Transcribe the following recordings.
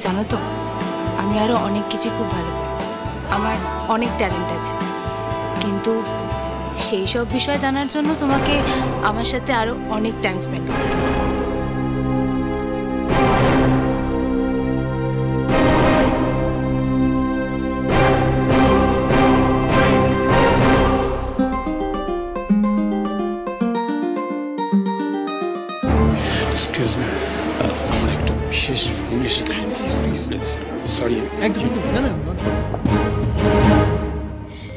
জানো তো, আমি আরো অনেক কিছু খুব ভালো পারি, আমার অনেক ট্যালেন্ট আছে, কিন্তু সেই সব বিষয় জানার জন্য তোমাকে আমার সাথে আরো অনেক টাইম স্পেন্ড করতে হবে। এক্সকিউজ মি, আমার একটা বিশেষ ফোন এসেছে, প্লিজ সরি। একদম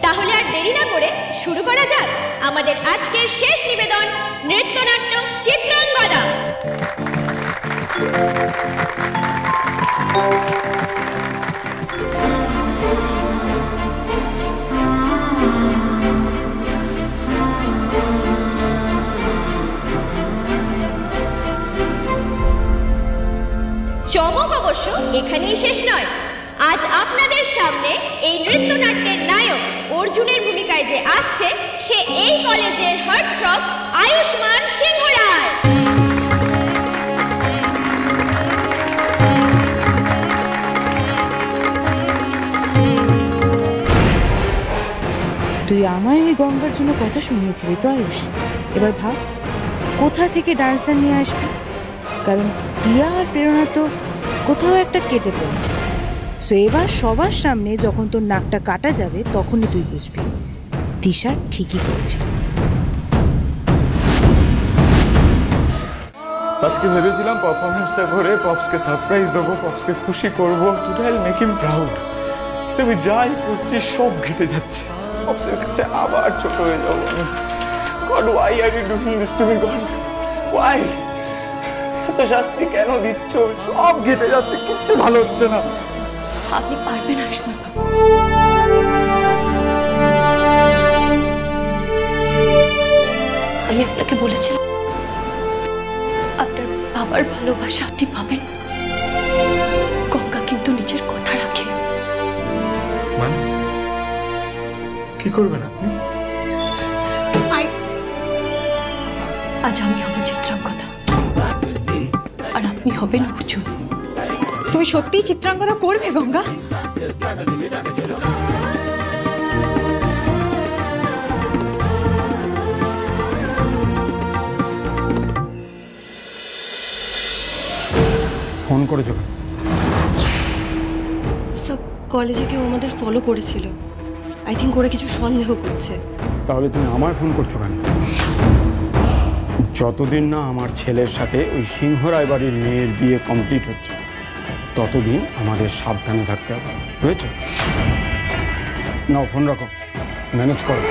তাহলে আর দেরি না করে শুরু করা যাক আমাদের আজকের শেষ নিবেদন, নৃত্যনাট্য চিত্রাঙ্গদা। চমক অবশ্য এখানেই শেষ নয়। আজ আপনাদের সামনে এই নৃত্যনাট্যের নায়ক অর্জুনের ভূমিকায় যে আসছে, সে এই কলেজের হার্টথ্রব আয়ুষ্মান সিংহ রায়। তুই আমায় ওই গঙ্গার জন্য কথা শুনিয়েছিলি তো আয়ুষ, এবার ভাব কোথা থেকে ডান্সার নিয়ে আসবি, কারণ টিয়া আর প্রেরণা তো কোথাও একটা কেটে পড়েছে। সো এবার সবার সামনে যখন তোর নাকটা কাটা যাবে তখনই তুই বুঝবি দিশা ঠিকই করেছে। আজকে ভেবেছিলাম পারফরমেন্সটা করে পপসকে সারপ্রাইজ দেবো, পপসকে খুশি করবো, টুডে আইল মেক হিম প্রাউড। তুমি যাই করছিস সব ঘেটে যাচ্ছে, পপসের কাছে আবার ছোট হয়ে যাবো। God, why are you doing this to me? God, why? এত শাস্তি কেন দিচ্ছ? সব ঘেটে যাচ্ছে, কিচ্ছু ভালো হচ্ছে না। আপনি পারবেন আয়ুষ্মান বাবু। আমি আপনাকে বলেছিলাম আপনার বাবার ভালোবাসা আপনি পাবেন। গঙ্গা কিন্তু নিজের কথা রাখে। মানে কি করবেন আপনি? আজ আমি হব চিত্রাঙ্গদা আর আপনি হবেন অর্জুন। তুমি সত্যিই চিত্রাঙ্গদা করবে গঙ্গা? ফোন করেছো? স্যার, কলেজে কেউ আমাদের ফলো করেছিল, আই থিঙ্ক ওরা কিছু সন্দেহ করছে। তাহলে তুমি আমার ফোন করছো কেন? যতদিন না আমার ছেলের সাথে ওই সিংহ রায় বাড়ির মেয়ের বিয়ে কমপ্লিট হচ্ছে ততদিন আমাদের সাবধানে থাকতে হবে, বুঝেছো? নাও ফোন রাখো, ম্যানেজ করো।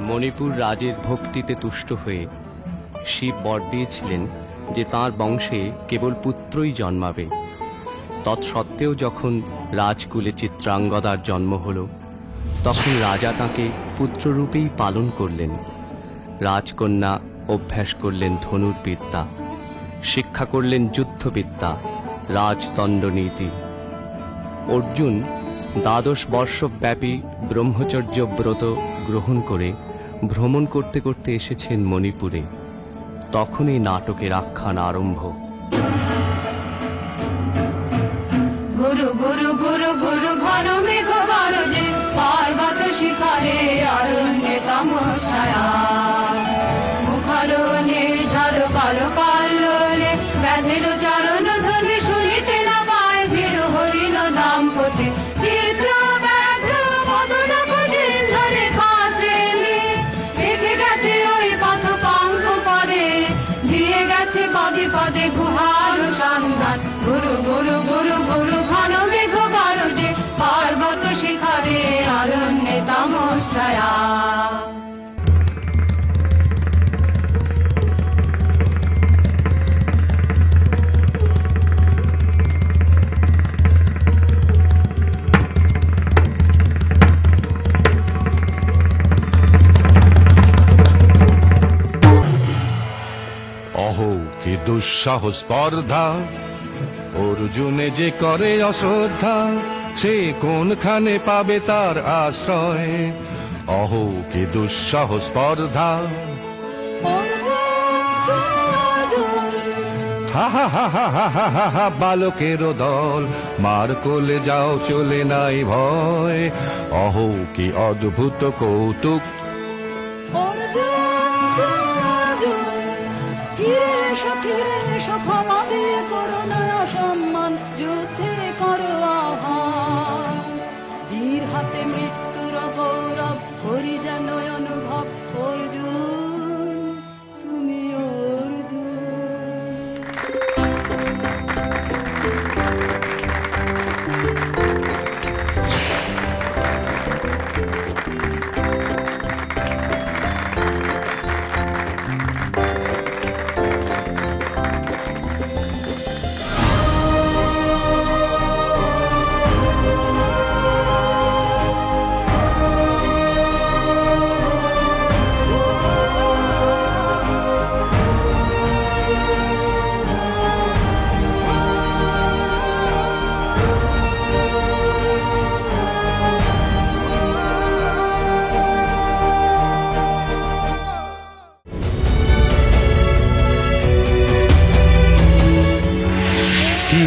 মণিপুর রাজের ভক্তিতে তুষ্ট হয়ে শিব বর দিয়েছিলেন যে তাঁর বংশে কেবল পুত্রই জন্মাবে। তৎসত্ত্বেও যখন রাজকুলে চিত্রাঙ্গদার জন্ম হল, তখন রাজা তাঁকে পুত্ররূপেই পালন করলেন। রাজকন্যা অভ্যাস করলেন ধনুর্বিদ্যা, শিক্ষা করলেন যুদ্ধবিদ্যা, রাজদণ্ডনীতি। অর্জুন 12 বর্ষব্যাপী ব্রহ্মচর্য ব্রত গ্রহণ করে ভ্রমণ করতে করতে এসেছেন মণিপুরে। তখনই নাটকের আখ্যান আরম্ভ। গুরু গুরু গুরু গুরু ঘন মেঘ গরজে, পার্বত শিখরে অরণ্যে তমসায়া, মুখারণে ঝড় কালো কালোলে, ব্যাধের চরণ ধ্বনি শুনিতে না পায়, ভিড় হরিণ দাম্পতি চিত্র ব্যাঘ্র মদন খুঁজে ধরে খাসেলি, রেখে গেছে ওই পথ পাঙ্ক করে, দিয়ে গেছে পদে পদে গুহার সন্ধান। গুরু গুরু গুরু গুরু ঘন মেঘ গরজে, পার্বত শিখরে অরণ্যে তমসায়া। অহো কি দুঃসাহ স্পর্ধা, অর্জুনে যে করে অশ্রদ্ধা, সে কোনখানে পাবে তার আশ্রয়? অহো কি দুঃসহ স্পর্ধা, হা হা হা হা হা হা হা হা, বালকেরও দল মার কোলে যাও চলে নাই ভয়। অহো কি অদ্ভুত কৌতুক, সম্মান যুদ্ধে করো আহ্বান, ধীর হাতে মৃত্যুর গৌরব করি যেন অনুভব। অর্জুন তুমি অর্জুন।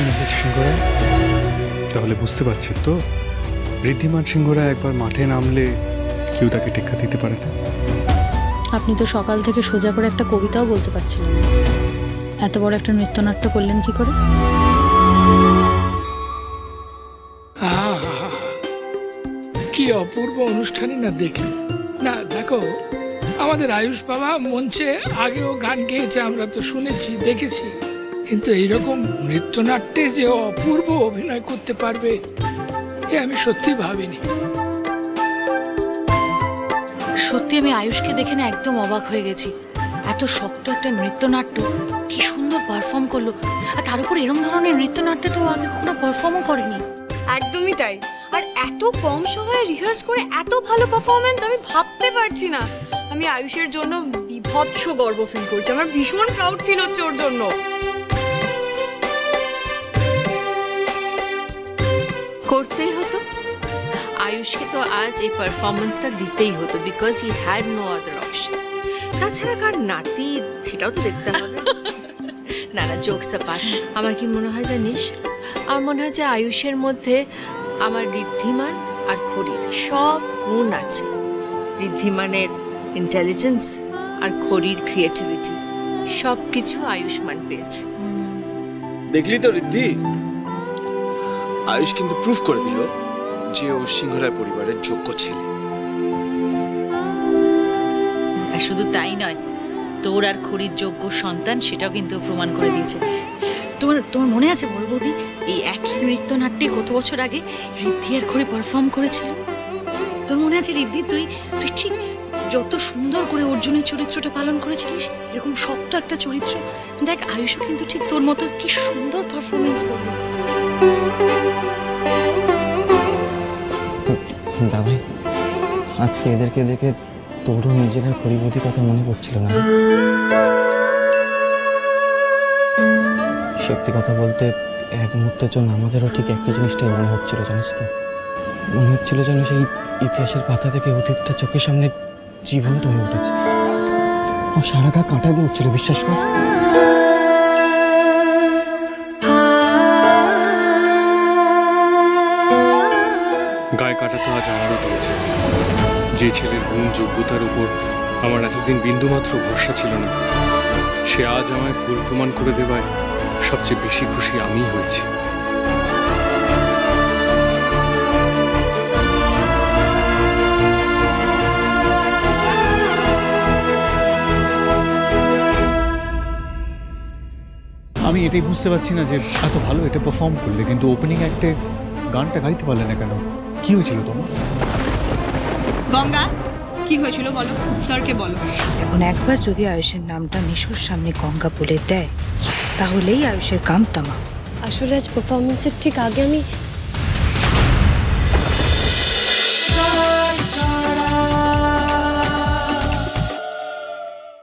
মিসেস সিংহরা, তাহলে বুঝতে পারছেন তো, ঋদ্ধিমান সিংহরা একবার মাঠে নামলে কেউ তাকে টেক্কা দিতে পারে না। আপনি তো সকাল থেকে সোজা করে একটা কবিতাও বলতে পারছিলেন, এত বড় একটা নৃত্যনাট্য করলেন কি করে? কি অপূর্ব অনুষ্ঠানই না দেখি না। দেখো, আমাদের আয়ুষ বাবা মঞ্চে আগেও গান গেয়েছে, আমরা তো শুনেছি দেখেছি, কিন্তু এইরকম নৃত্যনাট্যে যে অপূর্ব অভিনয় করতে পারবে এ আমি সত্যি ভাবিনি। সত্যি আমি আয়ুষকে দেখে না একদম অবাক হয়ে গেছি। এত শক্ত একটা নৃত্যনাট্য কি সুন্দর পারফর্ম করলো, আর তার উপর এরকম ধরনের নৃত্যনাট্যে তো আগে কখনো পারফর্মও করেনি। একদমই তাই। আর এত কম সময়ে রিহার্স করে এত ভালো পারফরমেন্স আমি ভাবতে পারছি না। আমি আয়ুষের জন্য বিভৎস গর্ব ফিল করছি, আমার ভীষণ প্রাউড ফিল হচ্ছে ওর জন্য। করতেই হতো, আয়ুষকে তো আজ এই পারফরমেন্সটা দিতেই হতো, because he had no other option. তাছাড়া কার নাতি সেটাও তো দেখতে হবে। না না, জোকস অ্যাপার্ট, আমার কি মনে হয় জানিস, আমার মনে হয় যে আয়ুষের মধ্যে আমার ঋদ্ধিমান আর খড়ির সব গুণ আছে। ঋদ্ধিমানের ইন্টেলিজেন্স আর খড়ির ক্রিয়েটিভিটি, সব কিছু আয়ুষ্মান পেয়েছে। দেখলি তো ঋদ্ধি, আয়ুষ কিন্তু প্রুফ করে দিল যে ও সিংহরায় পরিবারের যোগ্য ছেলে। আর শুধু তাই নয়, তোর আর খড়ির যোগ্য সন্তান সেটাও কিন্তু প্রমাণ করে দিয়েছে। তোমার মনে আছে বড় বৌদি, এই একই নৃত্যনাট্যে কত বছর আগে ঋদ্ধি আর খড়ি পারফর্ম করেছিল? তোর মনে আছে ঋদ্ধি, তুই ঠিক যত সুন্দর করে অর্জুনের চরিত্রটা পালন করেছিলিস, এরকম শক্ত একটা চরিত্র, দেখ আয়ুষও কিন্তু ঠিক তোর মতো কি সুন্দর পারফরমেন্স করবে। দাবাই, আজকে এদেরকে দেখে তোরও নিজের আর খড়িবতী কথা মনে পড়ছিল না? সত্যি কথা বলতে এক মুহূর্তের জন্য আমাদেরও ঠিক একই জিনিসটাই মনে হচ্ছিল, জানিস তো। মনে হচ্ছিল যেন সেই ইতিহাসের পাতা থেকে অতীতটা চোখের সামনে জীবন্ত হয়ে উঠেছে। আমার সারা গা কাঁটা দিয়ে উঠছিল, বিশ্বাস কর। গায়ে কাটা তো আজ আমারও দিয়েছে। যে ছেলের গুণ যোগ্যতার উপর আমার এতদিন বিন্দুমাত্র ভরসা ছিল না, সে আজ আমায় ভুল প্রমাণ করে দেওয়ায় সবচেয়ে বেশি খুশি আমিই হয়েছি। আমি এটাই বুঝতে পারছি না যে এত ভালো এটা পারফর্ম করলে, কিন্তু ওপেনিং অ্যাক্টে গানটা গাইতে পারলে না কেন? কি হয়েছিল তোমার? গঙ্গা, কি হয়েছিল বলো, স্যারকে বলো। এখন একবার যদি আয়ুষের নামটা নিশুর সামনে গঙ্গা বলে দেয়, তাহলেই আয়ুষের কাম তামা। আসলে আজ পারফরমেন্সের ঠিক আগে আমি